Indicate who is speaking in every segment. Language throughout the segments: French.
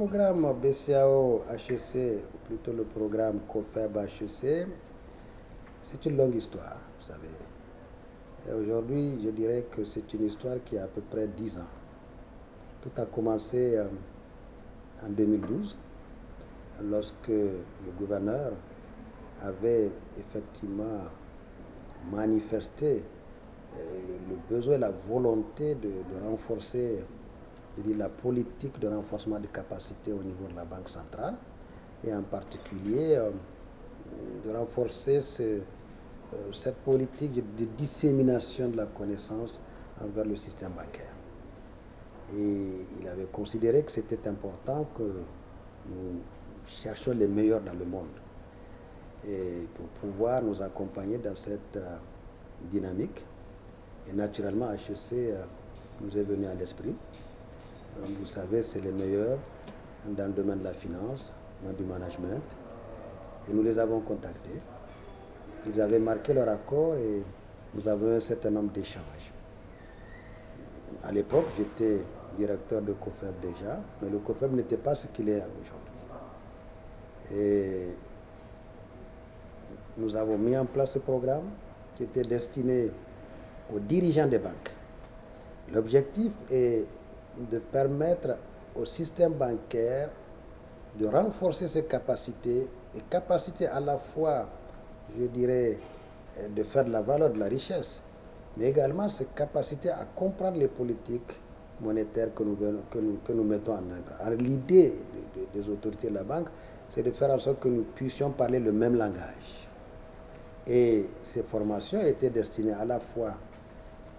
Speaker 1: programme BCAO-HEC, ou plutôt le programme COFEB-HEC, c'est une longue histoire, vous savez. Aujourd'hui, je dirais que c'est une histoire qui a à peu près 10 ans. Tout a commencé en 2012, lorsque le gouverneur avait effectivement manifesté le besoin, la volonté de renforcer, je dis, la politique de renforcement des capacités au niveau de la Banque centrale, et en particulier de renforcer cette politique de dissémination de la connaissance envers le système bancaire. Et il avait considéré que c'était important que nous cherchions les meilleurs dans le monde. Et pour pouvoir nous accompagner dans cette dynamique, et naturellement HEC nous est venu à l'esprit. Vous savez, c'est les meilleurs dans le domaine de la finance, dans du management. Et nous les avons contactés. Ils avaient marqué leur accord et nous avons un certain nombre d'échanges. À l'époque, j'étais directeur de COFEB déjà, mais le COFEB n'était pas ce qu'il est aujourd'hui. Et nous avons mis en place ce programme qui était destiné aux dirigeants des banques. L'objectif est de permettre au système bancaire de renforcer ses capacités, et capacités à la fois, je dirais, de faire de la valeur, de la richesse, mais également ses capacités à comprendre les politiques monétaires que nous mettons en œuvre. L'idée des autorités de la banque, c'est de faire en sorte que nous puissions parler le même langage. Et ces formations étaient destinées à la fois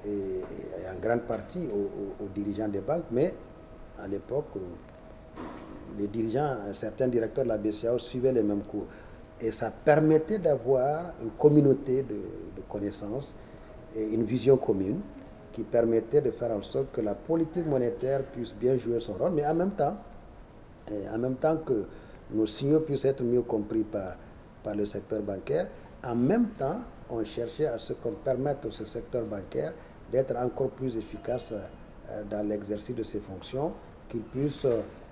Speaker 1: et en grande partie aux dirigeants des banques, mais à l'époque, les dirigeants, certains directeurs de la BCAO suivaient les mêmes cours. Et ça permettait d'avoir une communauté de connaissances et une vision commune qui permettait de faire en sorte que la politique monétaire puisse bien jouer son rôle, mais en même temps que nos signaux puissent être mieux compris par le secteur bancaire. En même temps, on cherchait à ce qu'on permette à ce secteur bancaire d'être encore plus efficace dans l'exercice de ses fonctions, qu'il puisse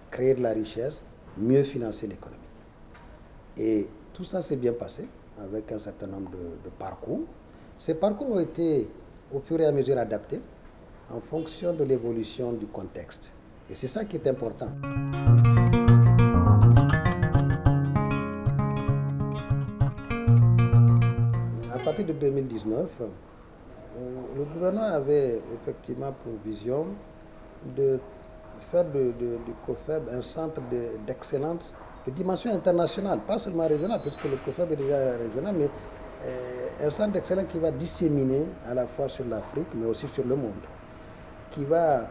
Speaker 1: créer de la richesse, mieux financer l'économie. Et tout ça s'est bien passé avec un certain nombre de parcours. Ces parcours ont été au fur et à mesure adaptés en fonction de l'évolution du contexte. Et c'est ça qui est important. À partir de 2019, le gouvernement avait effectivement pour vision de faire du COFEB un centre d'excellence de dimension internationale, pas seulement régionale, puisque le COFEB est déjà régional, mais un centre d'excellence qui va disséminer à la fois sur l'Afrique, mais aussi sur le monde, qui va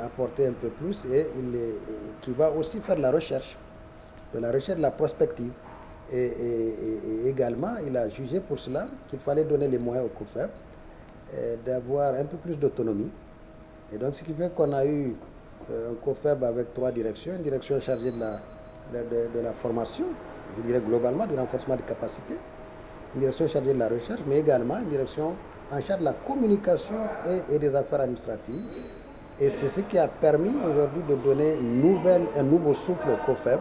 Speaker 1: apporter un peu plus et qui va aussi faire de la recherche, de la prospective. Et également, il a jugé pour cela qu'il fallait donner les moyens au COFEB d'avoir un peu plus d'autonomie. Et donc, ce qui fait qu'on a eu un COFEB avec 3 directions, une direction chargée de la formation, je dirais globalement, du renforcement des capacités, une direction chargée de la recherche, mais également une direction en charge de la communication et des affaires administratives. Et c'est ce qui a permis aujourd'hui de donner un nouveau souffle au COFEB,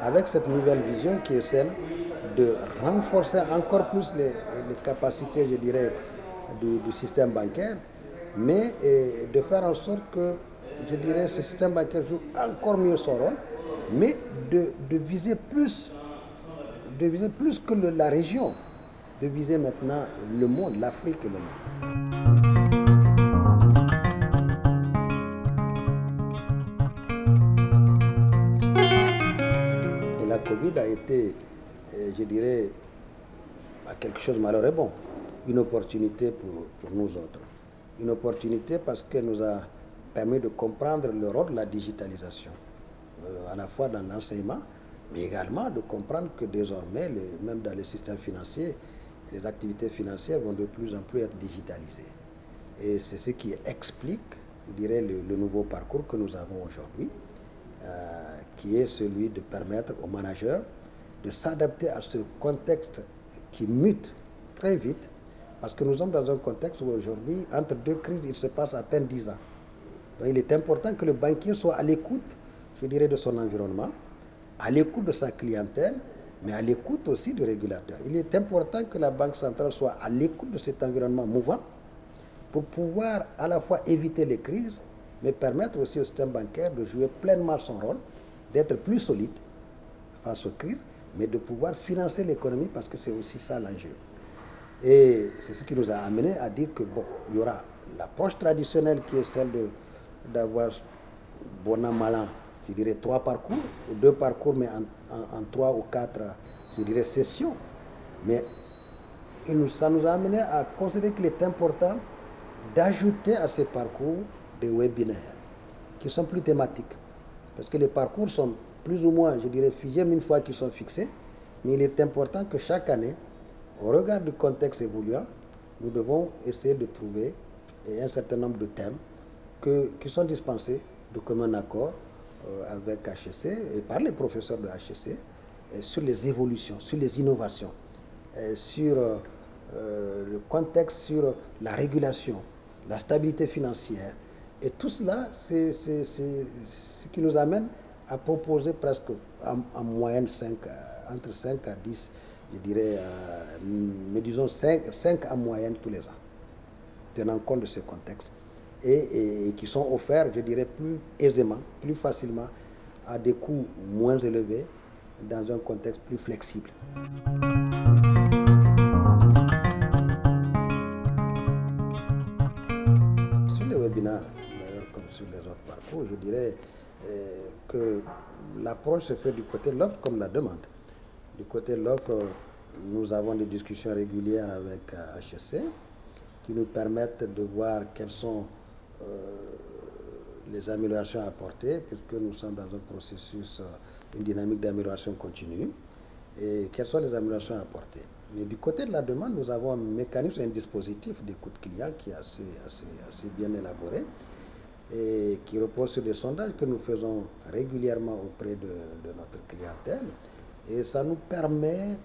Speaker 1: avec cette nouvelle vision qui est celle de renforcer encore plus les capacités, je dirais, du système bancaire, mais de faire en sorte que, je dirais, ce système bancaire joue encore mieux son rôle, mais de viser plus que la région, de viser maintenant le monde, l'Afrique et le monde. Et la Covid a été, je dirais, quelque chose de malheureux, bon, une opportunité pour nous autres. Une opportunité parce qu'elle nous a permis de comprendre le rôle de la digitalisation, à la fois dans l'enseignement, mais également de comprendre que désormais, même dans les systèmes financiers, les activités financières vont de plus en plus être digitalisées. Et c'est ce qui explique, je dirais, le nouveau parcours que nous avons aujourd'hui, qui est celui de permettre aux managers de s'adapter à ce contexte qui mute très vite, parce que nous sommes dans un contexte où aujourd'hui, entre 2 crises, il se passe à peine 10 ans. Donc il est important que le banquier soit à l'écoute je dirais, de son environnement, à l'écoute de sa clientèle, mais à l'écoute aussi du régulateur. Il est important que la Banque centrale soit à l'écoute de cet environnement mouvant pour pouvoir à la fois éviter les crises, mais permettre aussi au système bancaire de jouer pleinement son rôle, d'être plus solide face aux crises, mais de pouvoir financer l'économie parce que c'est aussi ça l'enjeu. Et c'est ce qui nous a amené à dire que bon, il y aura l'approche traditionnelle qui est celle d'avoir bon an, mal an, je dirais 3 parcours, ou 2 parcours, mais en 3 ou 4, je dirais, sessions. Mais ça nous a amené à considérer qu'il est important d'ajouter à ces parcours des webinaires qui sont plus thématiques. Parce que les parcours sont plus ou moins, je dirais, figés une fois qu'ils sont fixés. Mais il est important que chaque année, au regard du contexte évoluant, nous devons essayer de trouver un certain nombre de thèmes qui sont dispensés de commun accord avec HEC et par les professeurs de HEC sur les évolutions, sur les innovations, sur le contexte, sur la régulation, la stabilité financière. Et tout cela, c'est ce qui nous amène à proposer presque en moyenne entre 5 à 10, je dirais, mais disons 5 en moyenne tous les ans, tenant compte de ce contexte, et qui sont offerts, je dirais, plus aisément, plus facilement, à des coûts moins élevés, dans un contexte plus flexible. Sur les webinaires, d'ailleurs, comme sur les autres parcours, je dirais que l'approche se fait du côté de l'offre comme la demande. Du côté de l'offre, nous avons des discussions régulières avec HEC qui nous permettent de voir quelles sont les améliorations à apporter, puisque nous sommes dans un processus, une dynamique d'amélioration continue, et quelles sont les améliorations à apporter. Mais du côté de la demande, nous avons un mécanisme, un dispositif d'écoute client qui est assez bien élaboré et qui repose sur des sondages que nous faisons régulièrement auprès de notre clientèle. Et ça nous permet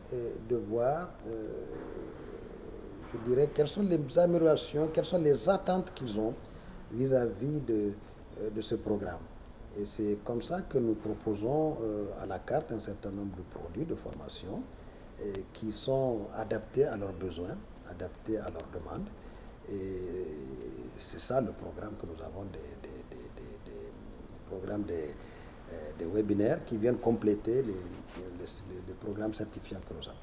Speaker 1: de voir, je dirais, quelles sont les améliorations, quelles sont les attentes qu'ils ont vis-à-vis de ce programme. Et c'est comme ça que nous proposons à la carte un certain nombre de produits de formation qui sont adaptés à leurs besoins, adaptés à leurs demandes. Et c'est ça le programme que nous avons, des webinaires qui viennent compléter les programmes certifiants que nous avons.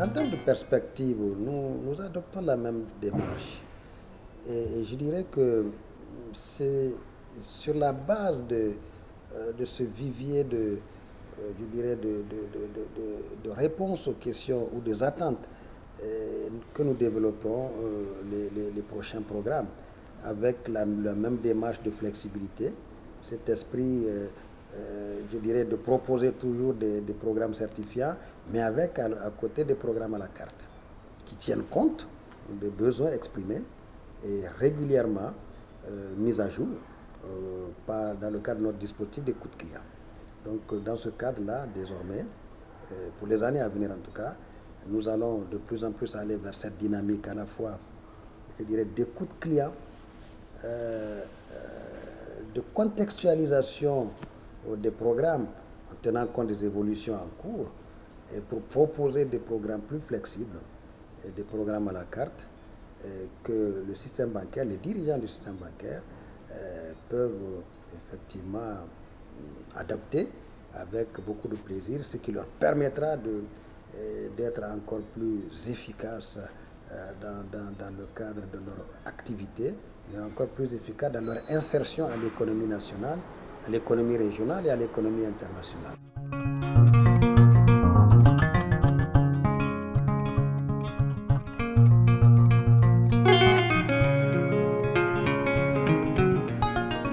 Speaker 1: En termes de perspective, nous adoptons la même démarche. Et je dirais que c'est sur la base de ce vivier de réponses aux questions ou des attentes que nous développerons les prochains programmes avec la même démarche de flexibilité, cet esprit, je dirais, de proposer toujours des programmes certifiants, mais avec à côté des programmes à la carte qui tiennent compte des besoins exprimés et régulièrement mis à jour dans le cadre de notre dispositif d'écoute client. Donc dans ce cadre-là, désormais, pour les années à venir en tout cas, nous allons de plus en plus aller vers cette dynamique à la fois, je dirais, d'écoute client, de contextualisation des programmes en tenant compte des évolutions en cours et pour proposer des programmes plus flexibles et des programmes à la carte que le système bancaire, les dirigeants du système bancaire peuvent effectivement adapter avec beaucoup de plaisir, ce qui leur permettra d'être encore plus efficaces dans le cadre de leur activité, mais encore plus efficaces dans leur insertion à l'économie nationale, à l'économie régionale et à l'économie internationale.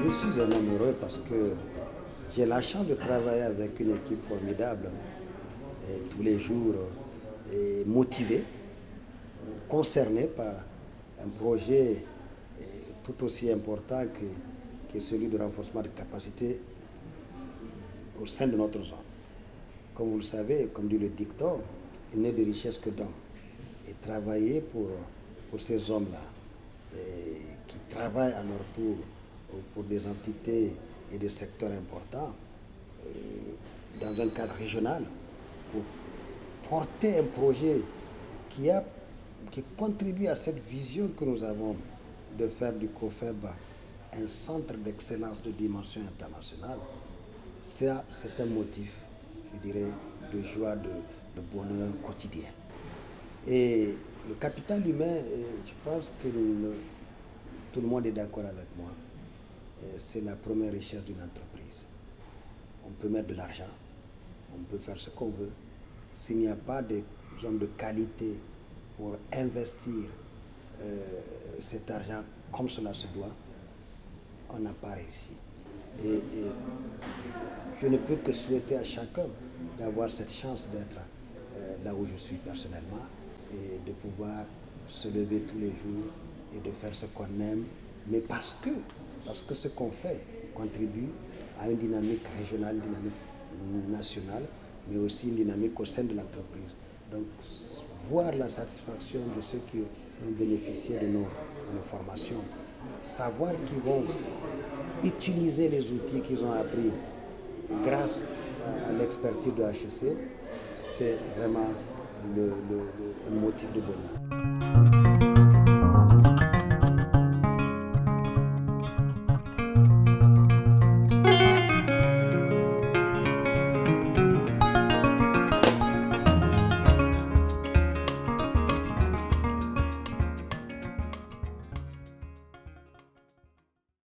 Speaker 1: Je suis un homme heureux parce que j'ai la chance de travailler avec une équipe formidable, et tous les jours motivée, concernée par un projet tout aussi important que celui de renforcement de capacité au sein de notre zone. Comme vous le savez, comme dit le dicton, il n'est de richesse que d'homme. Et travailler pour pour ces hommes-là qui travaillent à leur tour pour des entités et des secteurs importants dans un cadre régional pour porter un projet qui contribue à cette vision que nous avons de faire du COFEB un centre d'excellence de dimension internationale. Ça, c'est un motif, je dirais, de joie, de bonheur quotidien. Et le capital humain, je pense que tout le monde est d'accord avec moi. C'est la première richesse d'une entreprise. On peut mettre de l'argent, on peut faire ce qu'on veut. S'il n'y a pas des hommes de qualité pour investir cet argent comme cela se doit, on n'a pas réussi. Et je ne peux que souhaiter à chacun d'avoir cette chance d'être là où je suis personnellement et de pouvoir se lever tous les jours et de faire ce qu'on aime, mais parce que ce qu'on fait contribue à une dynamique régionale, une dynamique nationale, mais aussi une dynamique au sein de l'entreprise. Donc, voir la satisfaction de ceux qui ont bénéficié de nos formations, savoir qu'ils vont utiliser les outils qu'ils ont appris grâce à l'expertise de HEC, c'est vraiment un motif de bonheur.